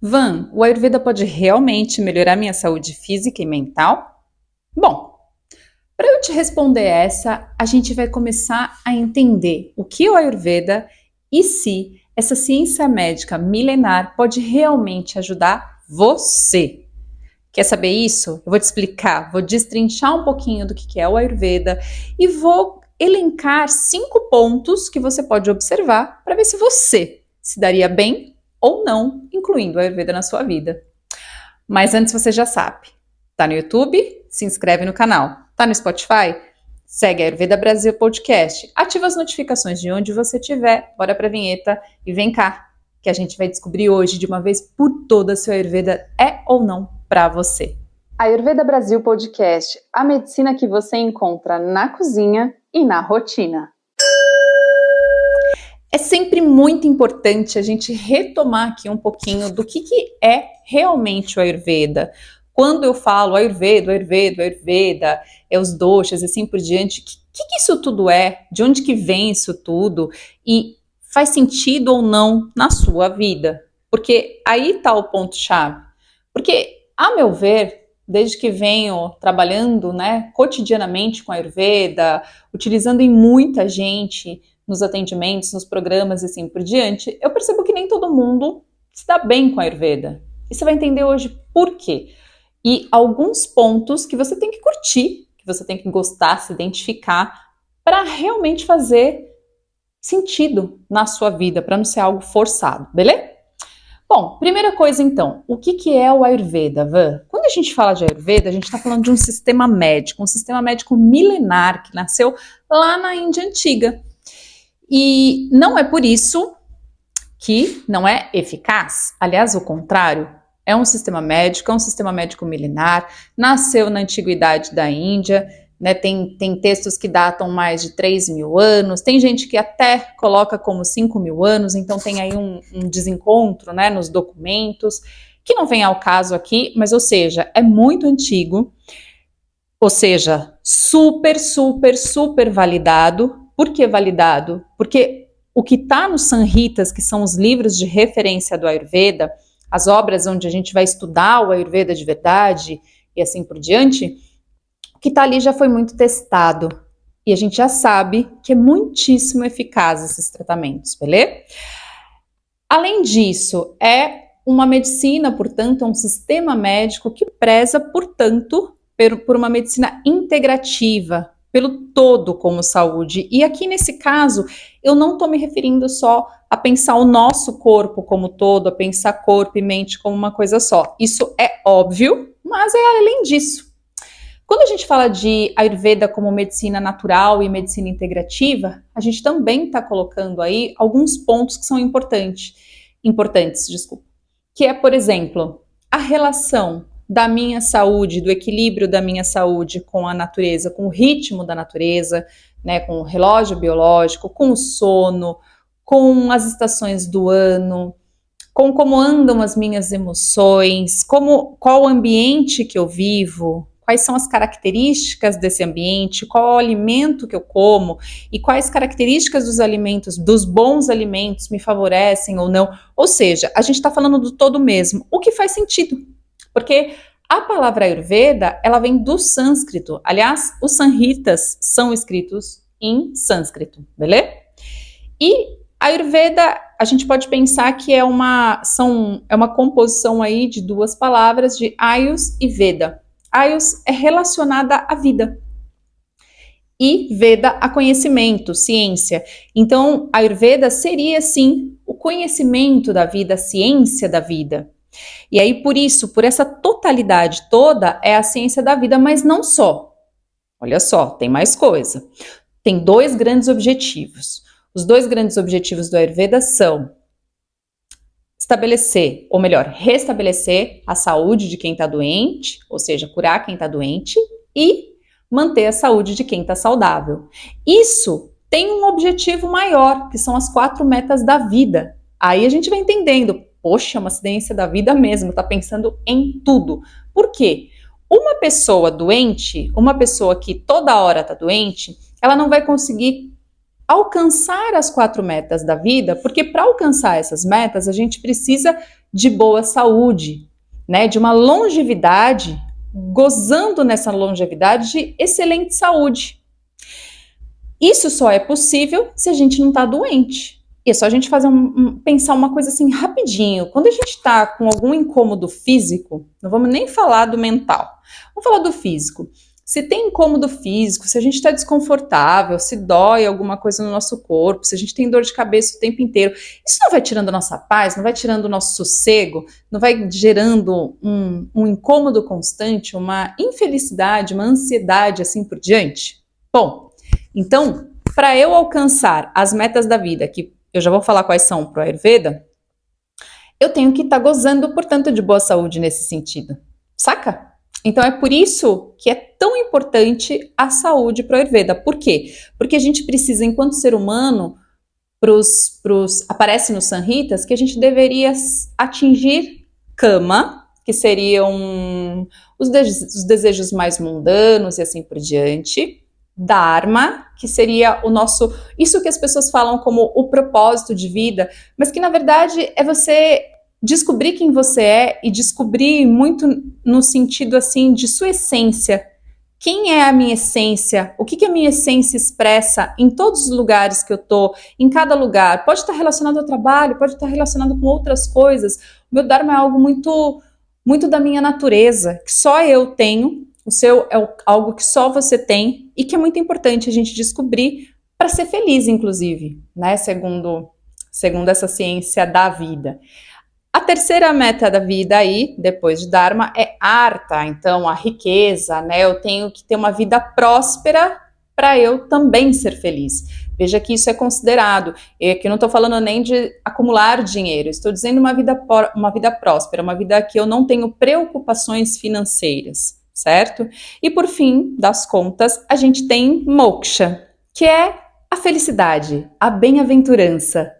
Van, o Ayurveda pode realmente melhorar minha saúde física e mental? Bom, para eu te responder essa, a gente vai começar a entender o que é o Ayurveda e se essa ciência médica milenar pode realmente ajudar você. Quer saber isso? Eu vou te explicar, vou destrinchar um pouquinho do que é o Ayurveda e vou elencar 5 pontos que você pode observar para ver se você se daria bem ou não, incluindo o Ayurveda na sua vida. Mas antes você já sabe, tá no YouTube? Se inscreve no canal. Tá no Spotify? Segue a Ayurveda Brasil Podcast. Ativa as notificações de onde você estiver. Bora pra vinheta e vem cá, que a gente vai descobrir hoje de uma vez por todas se o Ayurveda é ou não para você. Ayurveda Brasil Podcast, a medicina que você encontra na cozinha e na rotina. É sempre muito importante a gente retomar aqui um pouquinho do que é realmente o Ayurveda. Quando eu falo Ayurveda, é os doshas e assim por diante, o que isso tudo é? De onde que vem isso tudo? E faz sentido ou não na sua vida? Porque aí está o ponto-chave. Porque, a meu ver, desde que venho trabalhando, cotidianamente com Ayurveda, utilizando em muita gente nos atendimentos, nos programas e assim por diante, eu percebo que nem todo mundo se dá bem com a Ayurveda. E você vai entender hoje por quê. E alguns pontos que você tem que curtir, que você tem que gostar, se identificar, para realmente fazer sentido na sua vida, para não ser algo forçado, beleza? Bom, primeira coisa então, o que é o Ayurveda, Van? Quando a gente fala de Ayurveda, a gente está falando de um sistema médico milenar que nasceu lá na Índia Antiga. E não é por isso que não é eficaz. Aliás, o contrário, é um sistema médico milenar, nasceu na antiguidade da Índia, tem textos que datam mais de 3.000 anos, tem gente que até coloca como 5.000 anos, então tem aí um desencontro nos documentos, que não vem ao caso aqui, mas ou seja, é muito antigo, ou seja, super validado. Por que validado? Porque o que está nos Samhitas, que são os livros de referência do Ayurveda, as obras onde a gente vai estudar o Ayurveda de verdade e assim por diante, o que está ali já foi muito testado. E a gente já sabe que é muitíssimo eficaz esses tratamentos, beleza? Além disso, é uma medicina, portanto, é um sistema médico que preza, portanto, por uma medicina integrativa, pelo todo como saúde. E aqui nesse caso, eu não estou me referindo só a pensar o nosso corpo como todo, a pensar corpo e mente como uma coisa só. Isso é óbvio, mas é além disso. Quando a gente fala de Ayurveda como medicina natural e medicina integrativa, a gente também está colocando aí alguns pontos que são importantes, que é, por exemplo, a relação da minha saúde, do equilíbrio da minha saúde com a natureza, com o ritmo da natureza, com o relógio biológico, com o sono, com as estações do ano, com como andam as minhas emoções, qual o ambiente que eu vivo, quais são as características desse ambiente, qual é o alimento que eu como e quais características dos alimentos, dos bons alimentos me favorecem ou não. Ou seja, a gente está falando do todo mesmo, o que faz sentido. Porque a palavra Ayurveda, ela vem do sânscrito. Aliás, os Samhitas são escritos em sânscrito, beleza? E Ayurveda, a gente pode pensar que é uma composição aí de duas palavras, de Ayus e Veda. Ayus é relacionada à vida e Veda a conhecimento, ciência. Então, Ayurveda seria, sim, o conhecimento da vida, a ciência da vida. E aí, por isso, por essa totalidade toda, é a ciência da vida, mas não só. Olha só, tem mais coisa. Tem 2 grandes objetivos. Os 2 grandes objetivos do Ayurveda são estabelecer, ou melhor, restabelecer a saúde de quem está doente, ou seja, curar quem está doente, e manter a saúde de quem está saudável. Isso tem um objetivo maior, que são as 4 metas da vida. Aí a gente vai entendendo, poxa, uma ciência da vida mesmo, está pensando em tudo. Por quê? Uma pessoa doente, uma pessoa que toda hora está doente, ela não vai conseguir alcançar as 4 metas da vida, porque para alcançar essas metas a gente precisa de boa saúde, né? De uma longevidade, gozando nessa longevidade de excelente saúde. Isso só é possível se a gente não está doente. E é só a gente fazer pensar uma coisa assim rapidinho. Quando a gente está com algum incômodo físico, não vamos nem falar do mental, vamos falar do físico. Se tem incômodo físico, se a gente está desconfortável, se dói alguma coisa no nosso corpo, se a gente tem dor de cabeça o tempo inteiro, isso não vai tirando a nossa paz, não vai tirando o nosso sossego, não vai gerando um incômodo constante, uma infelicidade, uma ansiedade assim por diante? Bom, então, para eu alcançar as metas da vida, que eu já vou falar quais são para o Ayurveda, eu tenho que estar gozando, portanto, de boa saúde nesse sentido, saca? Então é por isso que é tão importante a saúde para o Ayurveda. Por quê? Porque a gente precisa, enquanto ser humano, aparece nos Samhitas que a gente deveria atingir Kama, que seriam os desejos mais mundanos e assim por diante. Dharma, que seria o nosso, isso que as pessoas falam como o propósito de vida, mas que na verdade é você descobrir quem você é e descobrir muito no sentido assim de sua essência. Quem é a minha essência? O que a minha essência expressa em todos os lugares que eu tô, em cada lugar? Pode estar relacionado ao trabalho, pode estar relacionado com outras coisas. O meu Dharma é algo muito da minha natureza, que só eu tenho. O seu é algo que só você tem e que é muito importante a gente descobrir para ser feliz, inclusive, né? Segundo essa ciência da vida. A terceira meta da vida aí, depois de Dharma, é Artha, então a riqueza, né? Eu tenho que ter uma vida próspera para eu também ser feliz. Veja que isso é considerado. Eu aqui não estou falando nem de acumular dinheiro, estou dizendo uma vida próspera, uma vida que eu não tenho preocupações financeiras. Certo? E por fim das contas, a gente tem moksha, que é a felicidade, a bem-aventurança.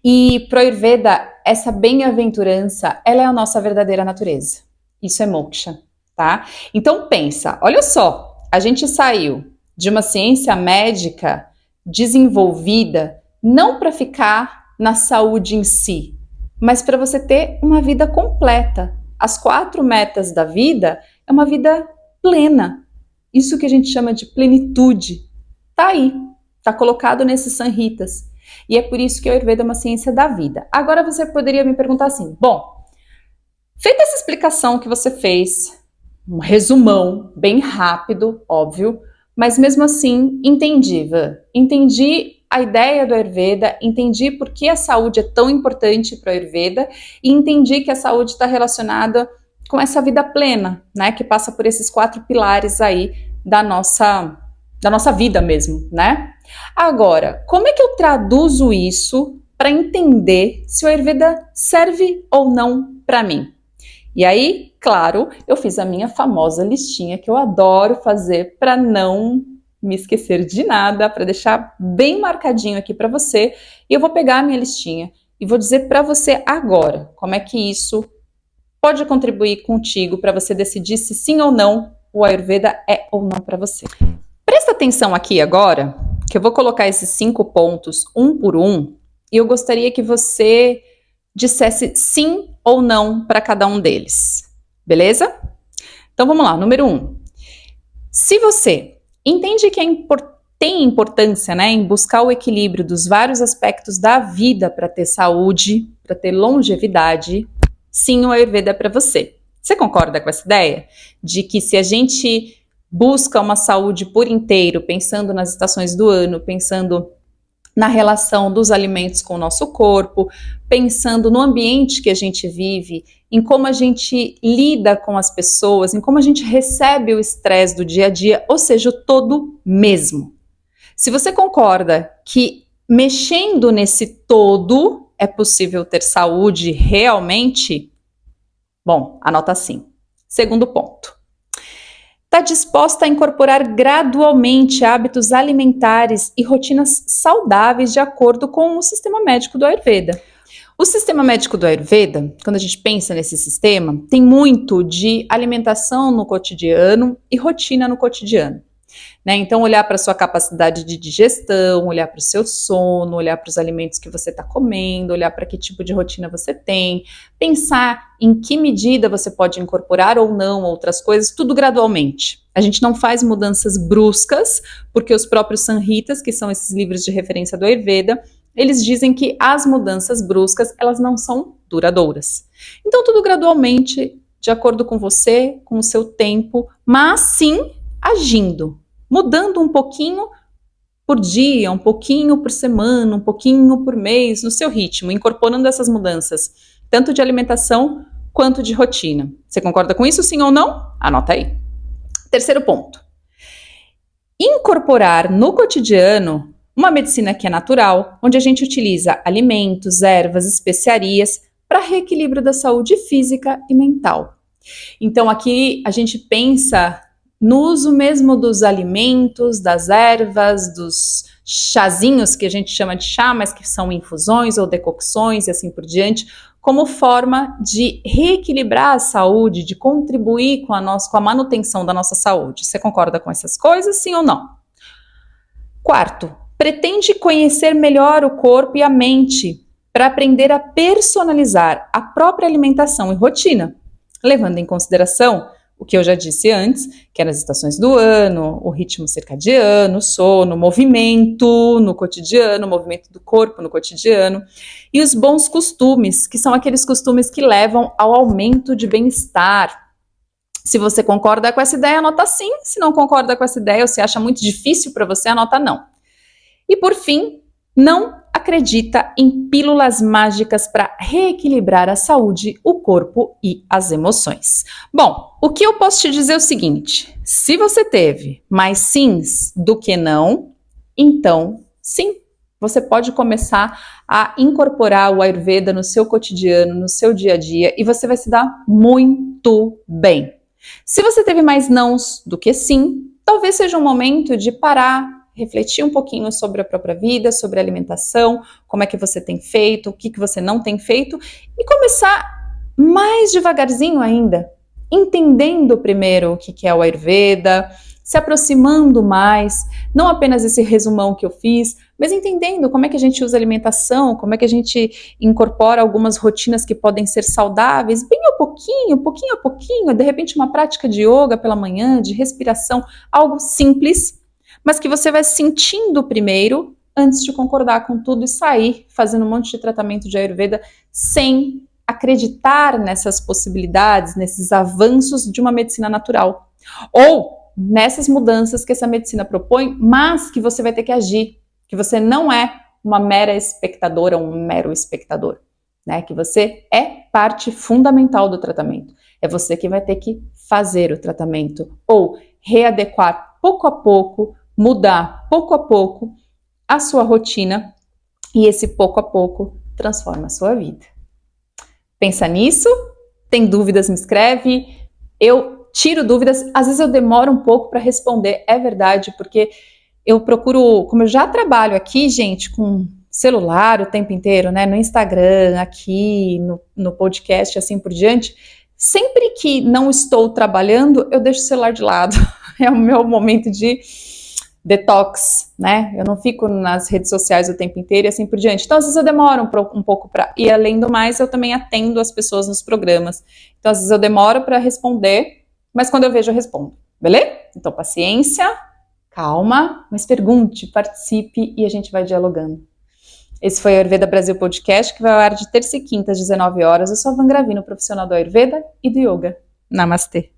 E pro Ayurveda, essa bem-aventurança, ela é a nossa verdadeira natureza. Isso é moksha, tá? Então pensa, olha só, a gente saiu de uma ciência médica desenvolvida não para ficar na saúde em si, mas para você ter uma vida completa. As 4 metas da vida é uma vida plena. Isso que a gente chama de plenitude. Tá aí, tá colocado nesses Samhitas. E é por isso que o Ayurveda é uma ciência da vida. Agora você poderia me perguntar assim, bom, feita essa explicação que você fez, um resumão bem rápido, óbvio, mas mesmo assim entendi a ideia do Ayurveda, entendi por que a saúde é tão importante para o Ayurveda e entendi que a saúde está relacionada com essa vida plena, né, que passa por esses 4 pilares aí da nossa vida mesmo, né? Agora, como é que eu traduzo isso para entender se o Ayurveda serve ou não para mim? E aí, claro, eu fiz a minha famosa listinha que eu adoro fazer para não me esquecer de nada, para deixar bem marcadinho aqui para você. E eu vou pegar a minha listinha e vou dizer para você agora como é que isso pode contribuir contigo para você decidir se sim ou não o Ayurveda é ou não para você. Presta atenção aqui agora, que eu vou colocar esses 5 pontos um por um e eu gostaria que você dissesse sim ou não para cada um deles, beleza? Então vamos lá, número 1. Se você entende que tem importância, né, em buscar o equilíbrio dos vários aspectos da vida para ter saúde, para ter longevidade, sim, o Ayurveda é para você. Você concorda com essa ideia? De que se a gente busca uma saúde por inteiro, pensando nas estações do ano, pensando na relação dos alimentos com o nosso corpo, pensando no ambiente que a gente vive, em como a gente lida com as pessoas, em como a gente recebe o estresse do dia a dia, ou seja, o todo mesmo. Se você concorda que mexendo nesse todo é possível ter saúde realmente, bom, anota assim. Segundo ponto. Está disposta a incorporar gradualmente hábitos alimentares e rotinas saudáveis de acordo com o sistema médico do Ayurveda. O sistema médico do Ayurveda, quando a gente pensa nesse sistema, tem muito de alimentação no cotidiano e rotina no cotidiano. né? Então, olhar para a sua capacidade de digestão, olhar para o seu sono, olhar para os alimentos que você está comendo, olhar para que tipo de rotina você tem, pensar em que medida você pode incorporar ou não outras coisas, tudo gradualmente. A gente não faz mudanças bruscas, porque os próprios Samhitas, que são esses livros de referência do Ayurveda, eles dizem que as mudanças bruscas, elas não são duradouras. Então, tudo gradualmente, de acordo com você, com o seu tempo, mas sim agindo, mudando um pouquinho por dia, um pouquinho por semana, um pouquinho por mês, no seu ritmo, incorporando essas mudanças, tanto de alimentação quanto de rotina. Você concorda com isso, sim ou não? Anota aí. Terceiro ponto. Incorporar no cotidiano uma medicina que é natural, onde a gente utiliza alimentos, ervas, especiarias para reequilíbrio da saúde física e mental. Então aqui a gente pensa no uso mesmo dos alimentos, das ervas, dos chazinhos que a gente chama de chá, mas que são infusões ou decocções e assim por diante, como forma de reequilibrar a saúde, de contribuir com a manutenção da nossa saúde. Você concorda com essas coisas, sim ou não? Quarto, pretende conhecer melhor o corpo e a mente para aprender a personalizar a própria alimentação e rotina, levando em consideração o que eu já disse antes, que eram as estações do ano, o ritmo circadiano, o sono, o movimento no cotidiano, o movimento do corpo no cotidiano, e os bons costumes, que são aqueles costumes que levam ao aumento de bem-estar. Se você concorda com essa ideia, anota sim. Se não concorda com essa ideia ou se acha muito difícil para você, anota não. E por fim, não acredita em pílulas mágicas para reequilibrar a saúde, o corpo e as emoções. Bom, o que eu posso te dizer é o seguinte: se você teve mais sims do que não, então sim, você pode começar a incorporar o Ayurveda no seu cotidiano, no seu dia a dia, e você vai se dar muito bem. Se você teve mais nãos do que sim, talvez seja um momento de parar, refletir um pouquinho sobre a própria vida, sobre a alimentação, como é que você tem feito, o que você não tem feito, e começar mais devagarzinho ainda, entendendo primeiro o que é o Ayurveda, se aproximando mais, não apenas esse resumão que eu fiz, mas entendendo como é que a gente usa alimentação, como é que a gente incorpora algumas rotinas que podem ser saudáveis, bem a pouquinho, pouquinho a pouquinho, de repente uma prática de yoga pela manhã, de respiração, algo simples, mas que você vai sentindo primeiro, antes de concordar com tudo e sair fazendo um monte de tratamento de Ayurveda sem acreditar nessas possibilidades, nesses avanços de uma medicina natural. Ou nessas mudanças que essa medicina propõe, mas que você vai ter que agir, que você não é uma mera espectadora, um mero espectador, né? Que você é parte fundamental do tratamento. É você que vai ter que fazer o tratamento ou readequar pouco a pouco, mudar pouco a pouco a sua rotina, e esse pouco a pouco transforma a sua vida. Pensa nisso? Tem dúvidas? Me escreve. Eu tiro dúvidas, às vezes eu demoro um pouco para responder, é verdade, porque eu procuro, como eu já trabalho aqui, gente, com celular o tempo inteiro, né, no Instagram, aqui, no podcast, assim por diante, sempre que não estou trabalhando, eu deixo o celular de lado, é o meu momento de detox, né, eu não fico nas redes sociais o tempo inteiro e assim por diante, então às vezes eu demoro um pouco para, e além do mais, eu também atendo as pessoas nos programas, então às vezes eu demoro para responder, mas quando eu vejo, eu respondo, beleza? Então, paciência, calma, mas pergunte, participe e a gente vai dialogando. Esse foi o Ayurveda Brasil Podcast, que vai ao ar de terça e quinta às 19 horas. Eu sou a Van Gravino, profissional do Ayurveda e do Yoga. Namastê!